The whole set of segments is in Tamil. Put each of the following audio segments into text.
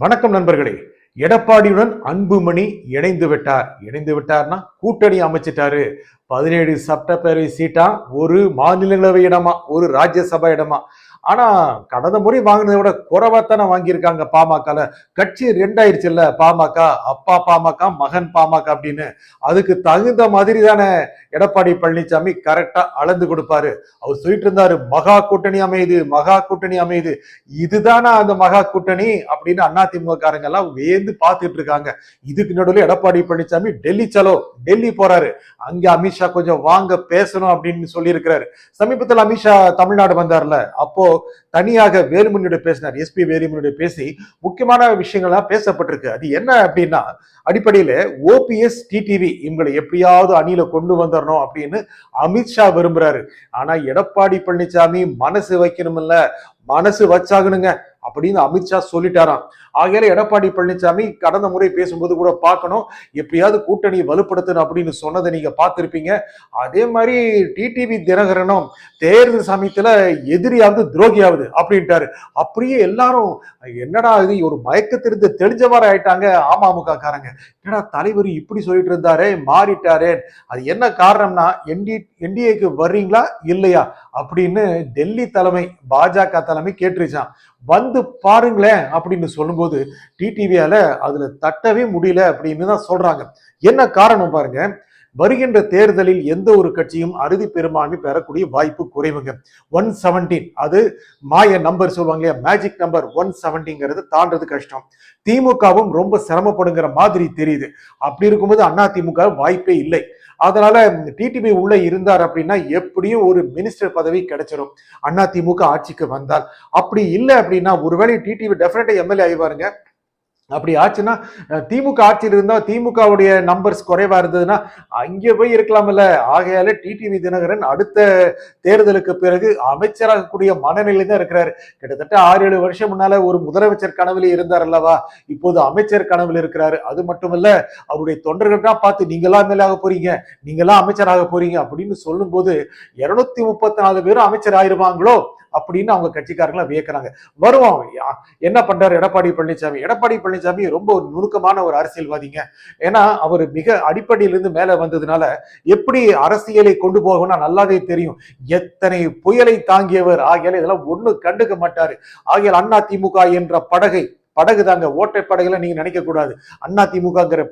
வணக்கம் நண்பர்களே. எடப்பாடியுடன் அன்புமணி இணைந்து விட்டார்னா கூட்டணி அமைச்சிட்டாரு. 17 சட்டப்பேரவை சீட்டா, ஒரு மாநிலங்களவை இடமா, ஒரு ராஜ்யசபா இடமா. ஆனா கடந்த முறை வாங்கினதை விட குறைவாத்தானே வாங்கியிருக்காங்க. பாமக கட்சி ரெண்டாயிருச்சுல்ல. பாமக அப்பா பாமக மகன் பாமக அப்படின்னு அதுக்கு தகுந்த மாதிரி தானே எடப்பாடி பழனிசாமி கரெக்டா அளந்து கொடுப்பாரு. அவர் சொல்லிட்டு இருந்தாரு, மகா கூட்டணி அமையுது. இதுதானா அந்த மகா கூட்டணி அப்படின்னு அதிமுக காரங்க எல்லாம் வேந்து பார்த்துட்டு இருக்காங்க. இதுக்கு நடுவில் எடப்பாடி பழனிசாமி டெல்லி போறாரு. அங்க அமித்ஷா கொஞ்சம் வாங்க பேசணும் அப்படின்னு சொல்லி இருக்கிறாரு. சமீபத்தில் அமித்ஷா தமிழ்நாடு வந்தார்ல, அப்போ தனியாக வேலுமணியோட பேசினார். எஸ்பி வேலுமணியோட பேசி முக்கியமான விஷயங்கள்லாம் பேசப்பட்டிருக்கு. அது என்ன அப்படின்னா, அடிப்படையில ஓபிஎஸ் டிடிவி இவங்களை எப்படியாவது அணியில கொண்டு வந்துடணும் அப்படின்னு அமித்ஷா விரும்புறாரு. ஆனா எடப்பாடி பழனிசாமி மனசு வைக்கணும்ல, மனசு வச்சாகணுங்க அப்படின்னு அமித்ஷா சொல்லிட்டாராம். ஆகையால எடப்பாடி பழனிசாமி கடந்த முறை பேசும்போது கூட பார்க்கணும், எப்படியாவது கூட்டணியை வலுப்படுத்தணும் அப்படின்னு சொன்னதை நீங்க பார்த்திருப்பீங்க. அதே மாதிரி டிடிவி தினகரனும் தேர்தல் சமயத்துல எதிரியாவது துரோகியாவது அப்படின்ட்டாரு. அப்படியே எல்லாரும் என்னடா இது, ஒரு மயக்கத்திலிருந்து தெளிஞ்ச மாதிரி ஆயிட்டாங்க அமமுக காரங்க. என்னடா தலைவர் இப்படி சொல்லிட்டு இருந்தாரே, மாறிட்டாரே, அது என்ன காரணம்னா என்டிஏக்கு வர்றீங்களா இல்லையா அப்படின்னு டெல்லி தலைமை பாஜக தலைமை கேட்டுருச்சான். வந்து பாருங்களேன் அப்படின்னு சொல்லும்போது டிடிவியால அதுல தட்டவே முடியல அப்படின்னு தான் சொல்றாங்க. என்ன காரணம் பாருங்க, வருகின்ற தேர்தலில் எந்த ஒரு கட்சியும் அறுதி பெரும்பான்மை பெறக்கூடிய வாய்ப்பு குறைவுங்க. 117 அது மாய நம்பர் சொல்லுவாங்க இல்லையா, மேஜிக் நம்பர் 170ங்கிறது தாண்டது கஷ்டம். திமுகவும் ரொம்ப சிரமப்படுங்கிற மாதிரி தெரியுது. அப்படி இருக்கும்போது அதிமுக வாய்ப்பே இல்லை. அதனால டிடிவி உள்ள இருந்தார் அப்படின்னா எப்படியும் ஒரு மினிஸ்டர் பதவி கிடைச்சிடும் அதிமுக ஆட்சிக்கு வந்தால். அப்படி இல்லை அப்படின்னா ஒருவேளை டிடிவி டெஃபினட்டா எம்எல்ஏ ஆயிவாருங்க. அப்படி ஆச்சுன்னா திமுக ஆட்சியில் இருந்தா திமுகவுடைய நம்பர்ஸ் குறைவா இருந்ததுன்னா அங்கே போய் இருக்கலாம்ல. ஆகையால டிடிவி தினகரன் அடுத்த தேர்தலுக்கு பிறகு அமைச்சராக கூடிய மனநிலை தான் இருக்கிறாரு. கிட்டத்தட்ட 6-7 வருஷம் முன்னால ஒரு முதலமைச்சர் கனவுல இருந்தார் அல்லவா, இப்போது அமைச்சர் கனவுல இருக்கிறாரு. அது மட்டுமல்ல, அவருடைய தொண்டர்கள் தான் பார்த்து நீங்களாம் மேலாக போறீங்க, நீங்களாம் அமைச்சராக போறீங்க அப்படின்னு சொல்லும் போது 234 பேரும் அமைச்சர் ஆயிருவாங்களோ அப்படின்னு அவங்க கட்சிக்காரங்களை வியக்கிறாங்க. வருவோம். என்ன பண்றாரு எடப்பாடி பழனிசாமி ரொம்ப ஒரு நுணுக்கமான ஒரு அரசியல்வாதிங்க. ஏன்னா அவர் மிக அடிப்படையிலிருந்து மேல வந்ததுனால எப்படி அரசியலை கொண்டு போகணும்னா நல்லாவே தெரியும். எத்தனை புயலை தாங்கியவர். ஆகையால இதெல்லாம் ஒண்ணு கண்டுக்க மாட்டாரு. ஆகையால் அதிமுக என்ற படகு தாங்க, ஓட்டை படகுல நீங்க நினைக்க கூடாது. அதிமுகங்கிற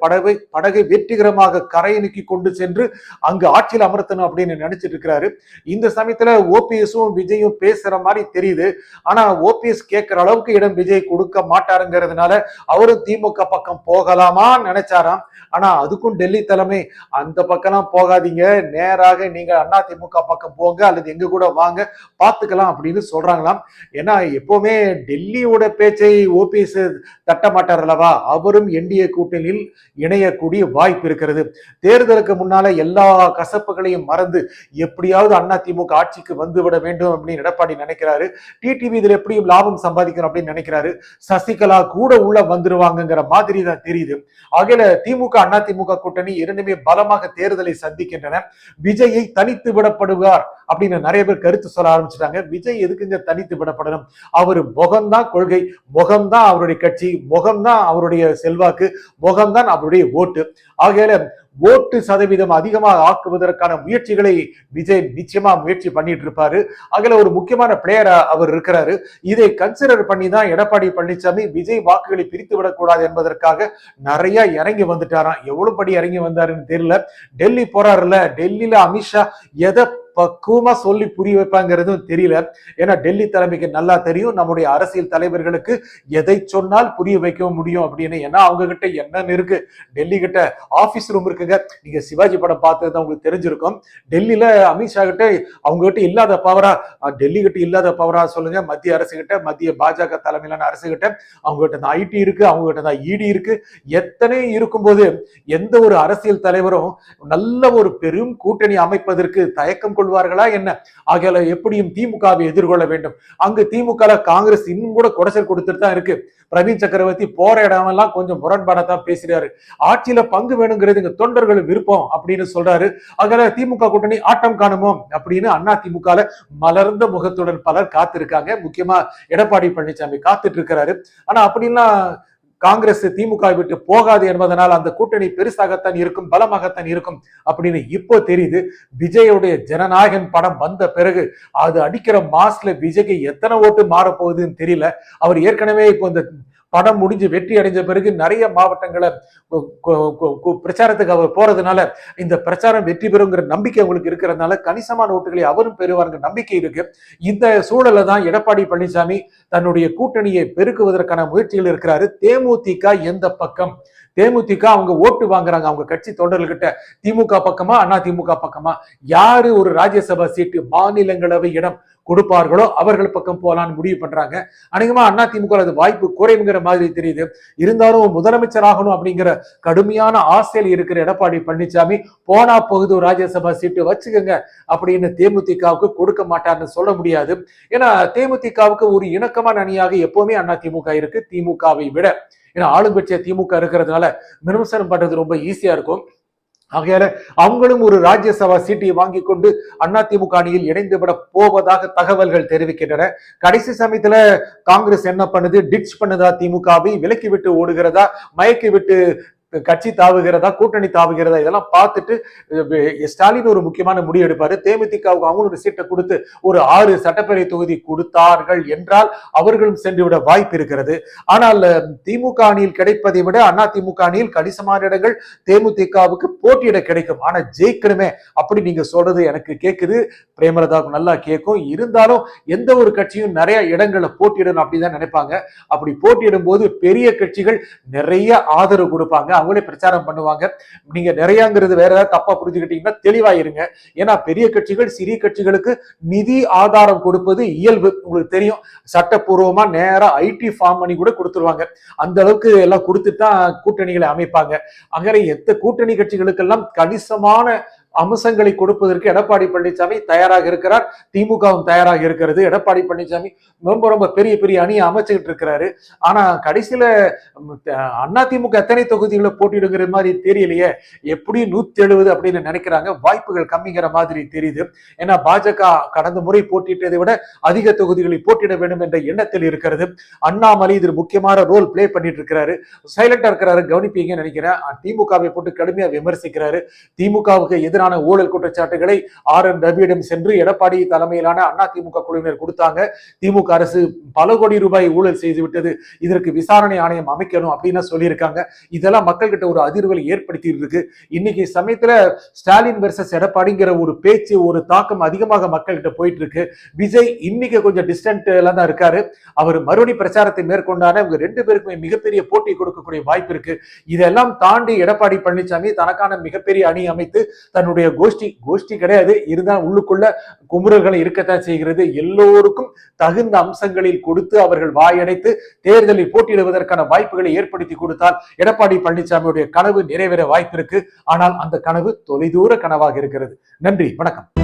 படகை வெற்றிகரமாக கரையை கொண்டு சென்று அங்கு ஆட்சியில் அமர்த்தணும் அப்படின்னு நினைச்சிட்டு இருக்கிறாரு. இந்த சமயத்துல ஓபிஎஸும் விஜயும் பேசுற மாதிரி தெரியுது. ஆனா ஓபிஎஸ் கேட்கிற அளவுக்கு இடம் விஜய் கொடுக்க மாட்டாருங்கிறதுனால அவரும் திமுக பக்கம் போகலாமா நினைச்சாராம். ஆனா அதுக்கும் டெல்லி தலைமை அந்த பக்கம்லாம் போகாதீங்க, நேராக நீங்க அதிமுக பக்கம் போங்க அல்லது எங்க கூட வாங்க பார்த்துக்கலாம் அப்படின்னு சொல்றாங்களாம். ஏன்னா எப்பவுமே டெல்லியோட பேச்சை ஓபிஎஸ் தட்ட மாட்டார் அல்லவா, அவரும் என்டிஏ கூட்டணியில் இணையக்கூடிய வாய்ப்பு இருக்கிறது. தேர்தலுக்கு முன்னால எல்லா கசப்புகளையும் மறந்து எப்படியாவது அதிமுக ஆட்சிக்கு வந்துவிட வேண்டும் அப்படின்னு எடப்பாடி நினைக்கிறாரு. டிடிவி இதுல எப்படியும் லாபம் சம்பாதிக்கணும் அப்படின்னு நினைக்கிறாரு. சசிகலா கூட உள்ள வந்துருவாங்கிற மாதிரி தான் தெரியுது. ஆகையில திமுக அதிமுக கூட்டணி இரண்டுமே பலமாக தேர்தலை சந்திக்கின்றன. விஜயை தனித்து விடப்படுவார் அப்படின்னு நிறைய பேர் கருத்து சொல்ல ஆரம்பிச்சிட்டாங்க. விஜய் எதுக்குங்க தனித்து விடப்படணும்? அவர் முகம்தான் கொள்கை, முகம்தான் அவருடைய கட்சி, முகம்தான் அவருடைய செல்வாக்கு, முகம்தான் அவருடைய ஓட்டு. ஆகையால ஓட்டு சதவீதம் அதிகமாக ஆக்குவதற்கான முயற்சிகளை விஜய் நிச்சயமா முயற்சி பண்ணிட்டு இருப்பாரு. அதுல ஒரு முக்கியமான பிளேயரா அவர் இருக்கிறாரு. இதை கன்சிடர் பண்ணி தான் எடப்பாடி பழனிசாமி விஜய் வாக்குகளை பிரித்து விடக்கூடாது என்பதற்காக நிறைய இறங்கி வந்துட்டாராம். எவ்வளவு படி இறங்கி வந்தாருன்னு தெரியல. டெல்லி போறாருல, டெல்லியில அமித்ஷா எதை பக்குவமா சொல்லி புரிய வைப்பாங்கிறதும் தெரியல. ஏன்னா டெல்லி தலைமைக்கு நல்லா தெரியும் நம்முடைய அரசியல் தலைவர்களுக்கு எதை சொன்னால் புரிய வைக்க முடியும் அப்படின்னு. ஏன்னா அவங்க கிட்ட என்னன்னு இருக்கு, டெல்லி கிட்ட ஆபீஸ் ரூம் இருக்குங்க. நீங்க சிவாஜி படம் பார்த்தது உங்களுக்கு தெரிஞ்சிருக்கும். டெல்லியில அமித்ஷா கிட்ட அவங்க கிட்ட இல்லாத பவரா, டெல்லி கிட்ட இல்லாத பவரா சொல்லுங்க, மத்திய அரசு கிட்ட, மத்திய பாஜக தலைமையிலான அரசு கிட்ட அவங்க கிட்ட தான் ஐடி இருக்கு, அவங்க கிட்ட தான் இடி இருக்கு. எத்தனை இருக்கும்போது எந்த ஒரு அரசியல் தலைவரும் நல்ல ஒரு பெரும் கூட்டணி அமைப்பதற்கு தயக்கம் கொள்வார்களா என்ன? ஆகையால எப்படியும் திமுகவை எதிர்கொள்ள வேண்டும். அங்கு திமுக காங்கிரஸ் இன்னும் கூட குடைச்சல் கொடுத்துட்டு தான் இருக்கு. பிரவீன் சக்கரவர்த்தி போற இடமெல்லாம் கொஞ்சம் முரண்பாடத்தான் பேசுறாரு. ஆட்சியில பங்கு வேணுங்கிறது எங்க தொண்டர்கள் விருப்பம் அப்படின்னு சொல்றாரு. ஆகையால திமுக கூட்டணி ஆட்டம் காணுமோ அப்படின்னு அதிமுக மலர்ந்த முகத்துடன் பலர் காத்திருக்காங்க. முக்கியமா எடப்பாடி பழனிசாமி காத்துட்டு இருக்கிறாரு. ஆனா அப்படின்னா காங்கிரஸ் திமுக விட்டு போகாது என்பதனால் அந்த கூட்டணி பெருசாகத்தான் இருக்கும், பலமாகத்தான் இருக்கும் அப்படின்னு இப்போ தெரியுது. விஜயோடைய ஜனநாயகன் படம் வந்த பிறகு அது அடிக்கிற மாஸ்ல விஜய்க்கு எத்தனை ஓட்டு மாற போகுதுன்னு தெரியல. அவர் ஏற்கனவே இப்போ இந்த படம் முடிஞ்சு வெற்றி அடைஞ்ச பிறகு நிறைய மாவட்டங்களை பிரச்சாரத்துக்கு அவர் போறதுனால இந்த பிரச்சாரம் வெற்றி பெறுங்கிற நம்பிக்கை அவங்களுக்கு இருக்கிறதுனால கணிசமான ஓட்டுகளை அவரும் பெறுவாருங்க நம்பிக்கை இருக்கு. இந்த சூழல்ல தான் எடப்பாடி பழனிசாமி தன்னுடைய கூட்டணியை பெருக்குவதற்கான முயற்சிகள் இருக்கிறாரு. தேமுதிக எந்த பக்கம்? தேமுதிக அவங்க ஓட்டு வாங்குறாங்க அவங்க கட்சி தொண்டர்கிட்ட. திமுக பக்கமா அண்ணா திமுக பக்கமா? யாரு ஒரு ராஜ்யசபா சீட்டு மாநிலங்களவை இடம் கொடுப்பார்களோ அவர்கள் பக்கம் போலான்னு முடிவு பண்றாங்க. அநேகமா அண்ணா திமுக அது வாய்ப்பு குறைவுங்கிற மாதிரி தெரியுது. இருந்தாலும் முதலமைச்சர் ஆகணும் அப்படிங்கிற கடுமையான ஆசையில் இருக்கிற எடப்பாடி பழனிசாமி போனா போகுது ஒரு ராஜ்யசபா சீட்டு வச்சுக்கோங்க அப்படின்னு தேமுதிகவுக்கு கொடுக்க மாட்டார்னு சொல்ல முடியாது. ஏன்னா தேமுதிகவுக்கு ஒரு இணக்கமான அணியாக எப்பவுமே அண்ணா திமுக இருக்கு திமுகவை விட. ஏன்னா ஆளுங்கட்சியா திமுக இருக்கிறதுனால விமர்சனம் பண்றது ரொம்ப ஈஸியா இருக்கும். ஆகையால அவங்களும் ஒரு ராஜ்யசபா சீட்டை வாங்கி கொண்டு அதிமுக அணியில் இணைந்து விட போவதாக தகவல்கள் தெரிவிக்கின்றன. கடைசி சமயத்துல காங்கிரஸ் என்ன பண்ணுது? டிட்ச் பண்ணுதா திமுகவை? விலக்கி விட்டு ஓடுகிறதா? மயக்கி விட்டு கட்சி தாவுகிறதா? கூட்டணி தாவுகிறதா? இதெல்லாம் பார்த்துட்டு ஸ்டாலின் ஒரு முக்கியமான முடிவு எடுப்பாரு. தேமுதிகவுக்கு அவங்க ஒரு சீட்டை கொடுத்து ஒரு 6 சட்டப்பேரவை தொகுதி கொடுத்தார்கள் என்றால் அவர்களும் சென்று விட வாய்ப்பு இருக்கிறது. ஆனால் திமுக அணியில் கிடைப்பதை விட அண்ணா திமுக அணியில் கணிசமான இடங்கள் தேமுதிகவுக்கு போட்டியிட கிடைக்கும். ஆனா ஜெயிக்கணுமே அப்படி நீங்க சொல்றது எனக்கு கேட்குது, பிரேமலதாவுக்கு நல்லா கேட்கும். இருந்தாலும் எந்த ஒரு கட்சியும் நிறைய இடங்களை போட்டியிடணும் அப்படிதான் நினைப்பாங்க. அப்படி போட்டியிடும் போது பெரிய கட்சிகள் நிறைய ஆதரவு கொடுப்பாங்க, அவங்களே பிரச்சாரம் பண்ணுவாங்க. நீங்க நிறையங்கிறது வேற ஏதாவது தப்பா புரிஞ்சுக்கிட்டீங்கன்னா தெளிவாயிருங்க. ஏன்னா பெரிய கட்சிகள் சிறிய கட்சிகளுக்கு நிதி ஆதாரம் கொடுப்பது இயல்பு, உங்களுக்கு தெரியும். சட்டப்பூர்வமா நேரா ஐடி ஃபார்ம் பண்ணி கூட கொடுத்துருவாங்க. அந்த அளவுக்கு எல்லாம் கொடுத்துட்டு தான் கூட்டணிகளை அமைப்பாங்க. அங்கே எத்த கூட்டணி கட்சிகளுக்கெல்லாம் கணிசமான அம்சங்களை கொடுப்பதற்கு எடப்பாடி பழனிசாமி தயாராக இருக்கிறார். திமுகவும் தயாராக இருக்கிறது. எடப்பாடி பழனிசாமி ரொம்ப ரொம்ப பெரிய பெரிய அணியை அமைச்சுக்கிட்டு இருக்கிறாரு. ஆனா கடைசியில அதிமுக எத்தனை தொகுதிகளை போட்டிடுங்கிற மாதிரி தெரியலையே. எப்படி 170 அப்படின்னு நினைக்கிறாங்க. வாய்ப்புகள் கம்மிங்கிற மாதிரி தெரியுது. ஏன்னா பாஜக கடந்த முறை போட்டியிட்டதை விட அதிக தொகுதிகளை போட்டியிட வேண்டும் என்ற எண்ணத்தில் இருக்கிறது. அண்ணாமலை இதில் முக்கியமான ரோல் பிளே பண்ணிட்டு இருக்கிறாரு. சைலண்டா இருக்கிறாரு, கவனிப்பீங்கன்னு நினைக்கிறேன். திமுகவை போட்டு கடுமையா விமர்சிக்கிறாரு. திமுகவுக்கு எதிரான ஊழல் குற்றச்சாட்டுகளை RN ரவியிடம் சென்று எடப்பாடி தலைமையிலான அதிமுக குழுவினர் கொடுத்தாங்க. திமுக அரசு பல கோடி ரூபாய் ஊழல் செய்து விட்டது, இதற்கு விசாரணை ஆணையம் அமைக்கணும் அப்படின்னு சொல்லியிருக்காங்க. இதெல்லாம் மக்கள் கிட்ட ஒரு அதிர்வலை ஏற்படுத்தி இருக்கு. இன்னைக்கு சமயத்துல ஸ்டாலின் வெர்சஸ் எடப்பாடிங்கிற ஒரு பேச்சு, ஒரு தாக்கம் அதிகமாக மக்கள் கிட்ட போயிட்டு இருக்கு. விஜய் இன்னைக்கு கொஞ்சம் டிஸ்டன்ட்ல தான் இருக்காரு. அவர் மறுபடி பிரச்சாரத்தை மேற்கொண்டான இவங்க 2 பேருக்குமே மிகப்பெரிய போட்டி கொடுக்கக்கூடிய வாய்ப்பு இருக்கு. இதெல்லாம் தாண்டி எடப்பாடி பழனிசாமி தனக்கான மிகப்பெரிய அணி அமைத்து தன்னுடைய கோஷ்டி கிடையாது, இருந்தால் உள்ளுக்குள்ள குமுறல்களை இருக்கத்தான் செய்கிறது. எல்லோருக்கும் தகுந்த அம்சங்களில் கொடுத்து அவர்கள் வாயடைத்து தேர்தலில் போட்டியிடுவதற்கான வாய்ப்புகளை ஏற்படுத்தி கொடுத்தால் எடப்பாடி பழனிசாமியுடைய கனவு நிறைவேற வாய்ப்பு இருக்கு. ஆனால் அந்த கனவு தொலைதூர கனவாக இருக்கிறது. நன்றி, வணக்கம்.